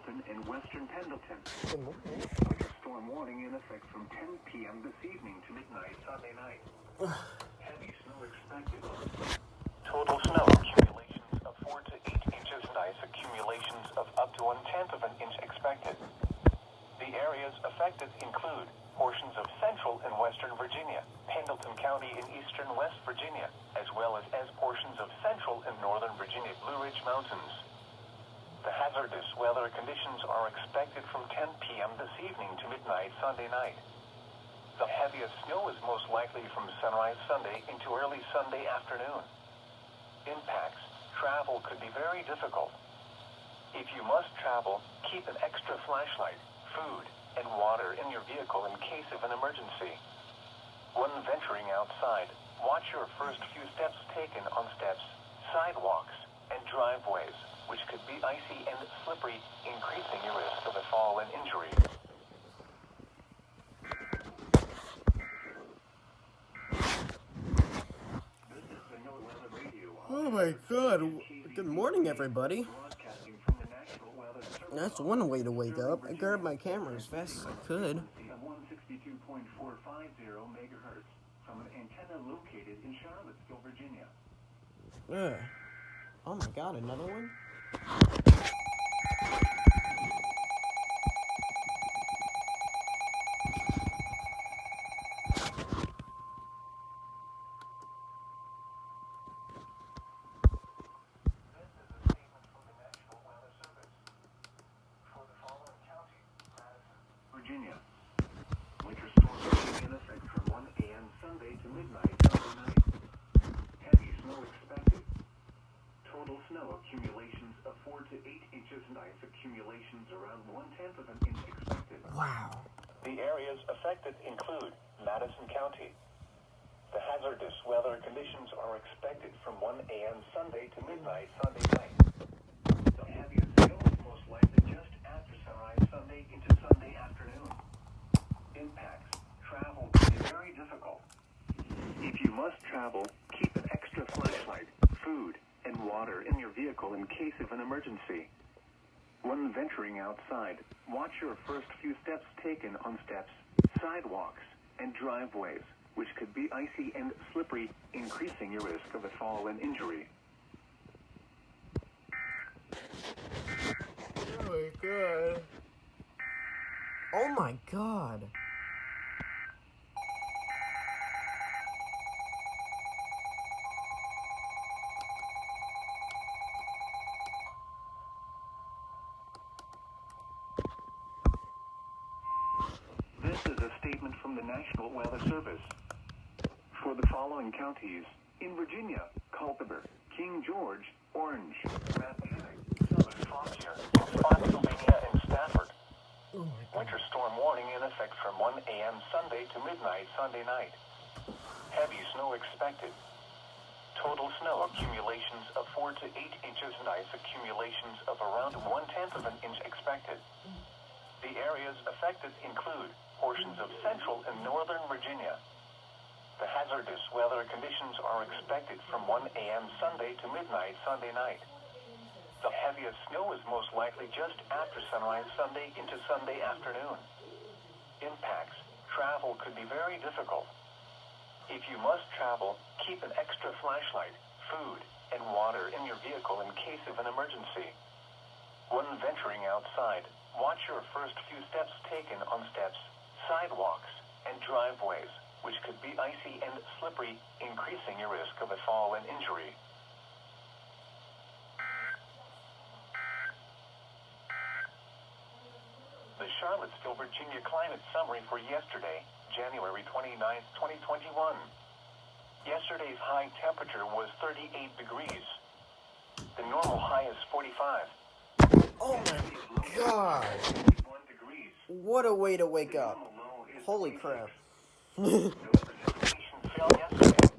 Pendleton and western Pendleton. Good morning. Winter storm warning in effect from 10 p.m. this evening to midnight Sunday night. Heavy snow expected. Total snow accumulations of 4 to 8 inches and ice accumulations of up to 1/10 of an inch expected. The areas affected include portions of central and western Virginia, Pendleton County in eastern West Virginia, as well as portions of central and northern Virginia Blue Ridge Mountains. The hazardous weather conditions are expected from 10 p.m. this evening to midnight Sunday night. The heaviest snow is most likely from sunrise Sunday into early Sunday afternoon. Impacts: travel could be very difficult. If you must travel, keep an extra flashlight, food, and water in your vehicle in case of an emergency. When venturing outside, watch your first few steps taken on steps, sidewalks, and driveways, which could be icy and slippery, increasing your risk of a fall and injury. Oh my god. Good morning, everybody. That's one way to wake up. I grabbed my camera as fast as I could. 162.450 megahertz from an antenna located in Charlottesville, Virginia. Oh my god, another one? Virginia. Winter storm in effect from 1 a.m. Sunday to midnight Sunday night. Heavy snow expected. Total snow accumulations of 4 to 8 inches and ice accumulations around 1/10 of an inch expected. Wow. The areas affected include Madison County. The hazardous weather conditions are expected from 1 a.m. Sunday to midnight Sunday night. The heaviest snow is most likely just after sunrise Sunday into Sunday afternoon. Impacts: travel can be very difficult. If you must travel, keep an extra flashlight, food, and water in your vehicle in case of an emergency. When venturing outside, watch your first few steps taken on steps, sidewalks, and driveways, which could be icy and slippery, increasing your risk of a fall and injury. Oh my god. Oh my god. This is a statement from the National Weather Service. For the following counties: in Virginia, Culpeper, King George, Orange, Rappahannock, Southern Frontier, Spotsylvania, and Stafford. Winter storm warning in effect from 1 a.m. Sunday to midnight Sunday night. Heavy snow expected. Total snow accumulations of 4 to 8 inches and ice accumulations of around 1/10 of an inch expected. The areas affected include portions of central and northern Virginia. The hazardous weather conditions are expected from 1 a.m. Sunday to midnight Sunday night. The heaviest snow is most likely just after sunrise Sunday into Sunday afternoon. Impacts: travel could be very difficult. If you must travel, keep an extra flashlight, food, and water in your vehicle in case of an emergency. When venturing outside, watch your first few steps taken on steps, sidewalks, and driveways, which could be icy and slippery, increasing your risk of a fall and injury. The Charlottesville, Virginia climate summary for yesterday, January 29, 2021. Yesterday's high temperature was 38 degrees. The normal high is 45. Oh my god. What a way to wake up. Holy crap. The precipitation fell yesterday.